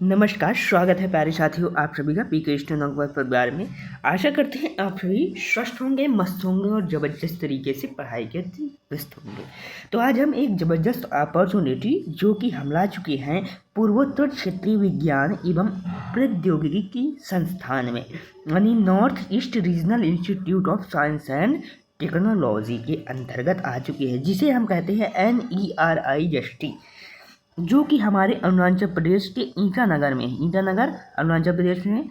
नमस्कार, स्वागत है प्यारे साथियों आप सभी का पीके स्टेनोग्राफर परिवार में। आशा करते हैं आप सभी स्वस्थ होंगे, मस्त होंगे और ज़बरदस्त तरीके से पढ़ाई करते व्यस्त होंगे। तो आज हम एक ज़बरदस्त अपॉर्चुनिटी जो कि हम ला चुके हैं पूर्वोत्तर क्षेत्रीय विज्ञान एवं प्रौद्योगिकी संस्थान में, यानी north east regional institute of science and technology के अंतर्गत आ चुकी है, जिसे हम कहते हैं NERIST, जो कि हमारे अरुणाचल प्रदेश के ईटानगर में, ईटानगर अरुणाचल प्रदेश में।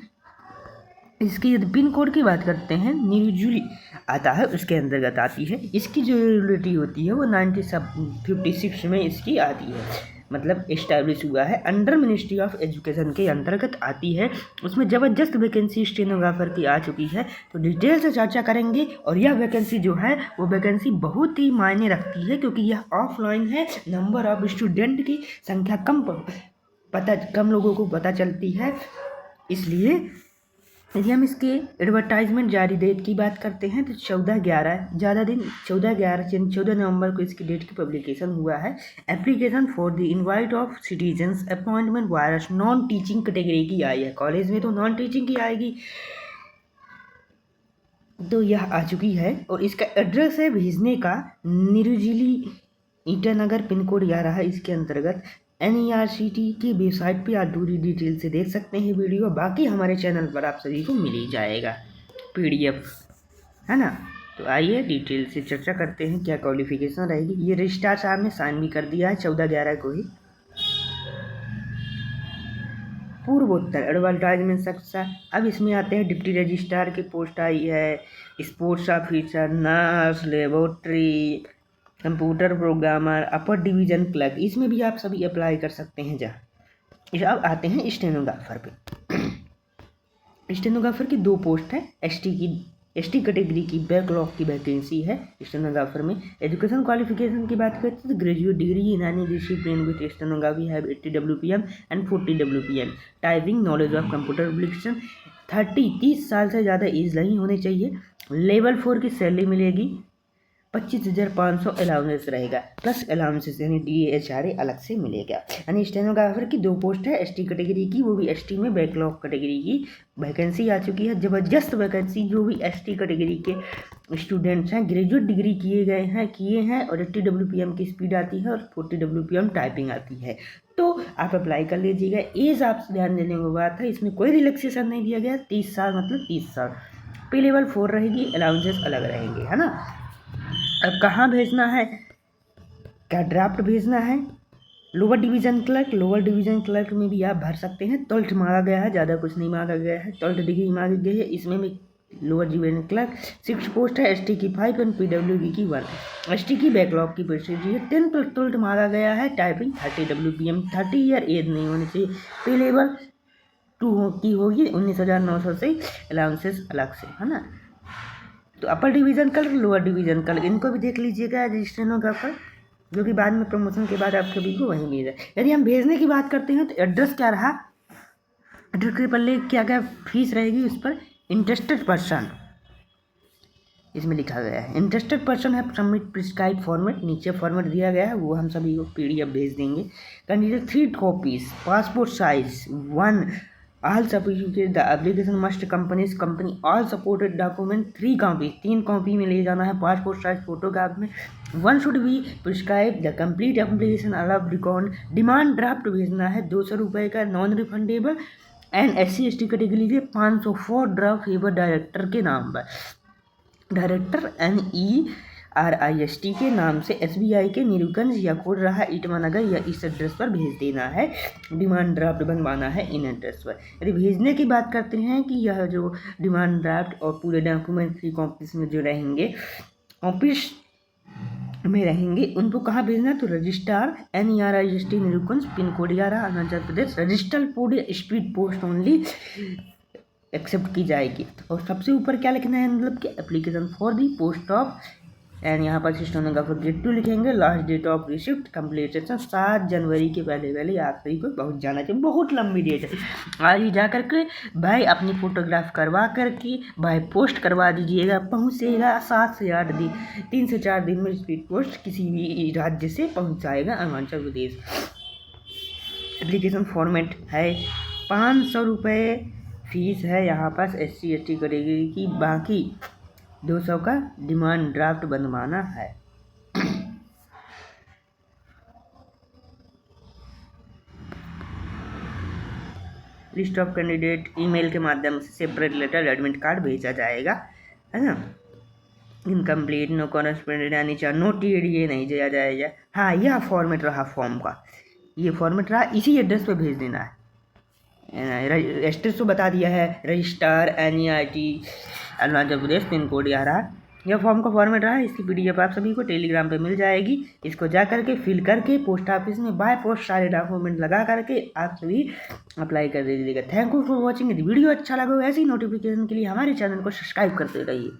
इसकी यदि पिन कोड की बात करते हैं निरजुली आता है, उसके अंतर्गत आती है। इसकी जो एलिजिबिलिटी होती है वो 1956 में इसकी आती है, मतलब इस्टेब्लिश हुआ है, अंडर मिनिस्ट्री ऑफ एजुकेशन के अंतर्गत आती है। उसमें ज़बरदस्त वैकेंसी स्टेनोग्राफर की आ चुकी है, तो डिटेल से चर्चा करेंगे। और यह वैकेंसी जो है वो वैकेंसी बहुत ही मायने रखती है, क्योंकि यह ऑफलाइन है। नंबर ऑफ स्टूडेंट की संख्या कम लोगों को पता चलती है, इसलिए यदि हम इसके एडवर्टाइजमेंट जारी डेट की बात करते हैं तो 14 नवंबर को इसकी डेट की पब्लिकेशन हुआ है। Application for the invite of citizens appointment virus non teaching category की आई है। कॉलेज में तो नॉन टीचिंग की आएगी, तो यह आ चुकी है। और इसका एड्रेस है भेजने का निरुजिली ईटानगर, पिन कोड आ रहा है इसके अंतर्गत। NERCT की वेबसाइट पे आप पूरी डिटेल से देख सकते हैं वीडियो, बाकी हमारे चैनल पर आप सभी को मिल ही जाएगा PDF, है ना। तो आइए डिटेल से चर्चा करते हैं क्या क्वालिफिकेशन रहेगी। ये रजिस्ट्रार साहब ने साइन भी कर दिया है 14/11 को ही। पूर्वोत्तर एडवर्टाइजमेंट सक्सेस। अब इसमें आते हैं डिप्टी रजिस्ट्रार की पोस्ट आई है, sports officer, nurse, laboratory, computer programmer, अपर डिवीज़न क्लर्क, इसमें भी आप सभी अप्लाई कर सकते हैं। अब आते हैं स्टेनोग्राफर पे। स्टेनोग्राफर की 2 पोस्ट है। ST कैटेगरी की बैकलॉग की वैकेंसी है स्टेनोग्राफर में। एजुकेशन क्वालिफिकेशन की बात करते हैं तो graduate degree in any discipline with stenography have 80 WPM and 40 WPM। Typing knowledge of computer application. 30 साल से ज़्यादा एज नहीं होनी चाहिए। लेवल 4 की सैलरी मिलेगी। 25,500 अलाउंसेस रहेगा, प्लस अलाउंसेस यानी DA अलग से मिलेगा। यानी स्टेनोग्राफर की 2 पोस्ट है ST कैटेगरी की, वो भी ST में बैकलॉग कैटेगरी की वैकेंसी आ चुकी है। ज़बरदस्त वैकेंसी। जो भी ST कैटेगरी के स्टूडेंट्स हैं, ग्रेजुएट डिग्री किए हैं और 80 WPM की स्पीड आती है और 40 WPM टाइपिंग आती है, तो आप अप्लाई कर लीजिएगा। एज आप ध्यान देने की बात है, इसमें कोई रिलैक्सेशन नहीं दिया गया। 30 साल मतलब 30 साल। पे लेवल 4 रहेगी, अलाउंसेस अलग रहेंगे, है ना। अब कहाँ भेजना है, क्या ड्राफ्ट भेजना है। लोअर डिवीज़न क्लर्क में भी आप भर सकते हैं। 12th मांगा गया है, ज़्यादा कुछ नहीं मांगा गया है। 12th डिग्री मांगी गई है, इसमें भी लोअर डिवीज़न क्लर्क। 6 पोस्ट है, ST की 5 और PWD की 1। ST की बैकलॉग की परसेंटेज है। 10 + 12th मांगा गया है। टाइपिंग 30 WPM, 30 ईयर एज नहीं होनी चाहिए। पे लेवल 2 की होगी 19,900 से, अलाउंसेस अलग से, है ना। तो अपर division clerk, lower division clerk, इनको भी देख लीजिएगा स्टेनोग्राफर, जो कि बाद में प्रमोशन के बाद आप सभी को वहीं मिल जाए। यदि हम भेजने की बात करते हैं तो एड्रेस क्या रहा, एड्रेस के पल्ले क्या क्या फीस रहेगी उस पर। इंटरेस्टेड पर्सन, इसमें लिखा गया है इंटरेस्टेड पर्सन है सबमिट प्रिस्क्राइब फॉर्मेट, नीचे फॉर्मेट दिया गया है, वो हम सभी को PDF भेज देंगे। Candidate 3 copies passport size 1। All supported the application must company all supported document 3 copy, 3 copy में ले जाना है पासपोर्ट साइज फोटोग्राफ में। 1 should be prescribe the complete application allow record. Demand draft भेजना है 200 रुपये का, non refundable. And SC/ST category के 504 ड्राफ्ट फेवर डायरेक्टर के नाम पर, डायरेक्टर NERIST के नाम से SBI के नीलकंठ या कोड रहा ईटानगर या इस एड्रेस पर भेज देना है। डिमांड ड्राफ्ट बनवाना है इन एड्रेस पर। यदि भेजने की बात करते हैं कि यह जो डिमांड ड्राफ्ट और पूरे डॉक्यूमेंट 3 कॉपीज में जो रहेंगे ऑफिस में रहेंगे, उनको कहाँ भेजना है तो registrar NERIST Neelkanth, pin code 11, Arunachal Pradesh. Registered post speed post only accept की जाएगी। और सबसे ऊपर क्या लिखना है, मतलब कि application for the post of, and यहाँ पर स्टेनोग्राफर ग्रेड 2 लिखेंगे। Last date of receipt completion 7 जनवरी के पहले आप सभी को पहुँच जाना चाहिए। बहुत लंबी डेट है। आज ही जा करके भाई अपनी फोटोग्राफ करवा करके भाई पोस्ट करवा दीजिएगा, पहुँचेगा 7 से 8 दिन, 3 से 4 दिन में स्पीड पोस्ट किसी भी राज्य से पहुँच जाएगा अरुणाचल प्रदेश। एप्लीकेशन फॉर्मेट है 500 रुपये फीस है यहाँ पास SC ST कैटेगरी की, बाकी 200 का डिमांड ड्राफ्ट बनवाना है। लिस्ट ऑफ कैंडिडेट ईमेल के माध्यम से सेपरेट लेटर एडमिट कार्ड भेजा जाएगा, है ना। इनकम्प्लीट, नो कॉरेस्पॉन्डेंट यानी नो टीएड ये नहीं दिया जाएगा। हाँ, यह फॉर्मेट रहा फॉर्म का, ये फॉर्मेट रहा, इसी एड्रेस पे भेज देना है। एड्रेस तो बता दिया है, registrar NEIT Arunachal Pradesh, pin code यह रहा। यह फॉर्म का फॉर्मेट रहा, इसकी PDF आप सभी को टेलीग्राम पे मिल जाएगी। इसको जा करके फिल करके पोस्ट ऑफिस में बाय पोस्ट सारे डॉक्यूमेंट लगा करके आप सभी अप्लाई कर दीजिएगा। Thank you for watching. यदि वीडियो अच्छा लगा हो ऐसी नोटिफिकेशन के लिए हमारे चैनल को सब्सक्राइब करते रहिए।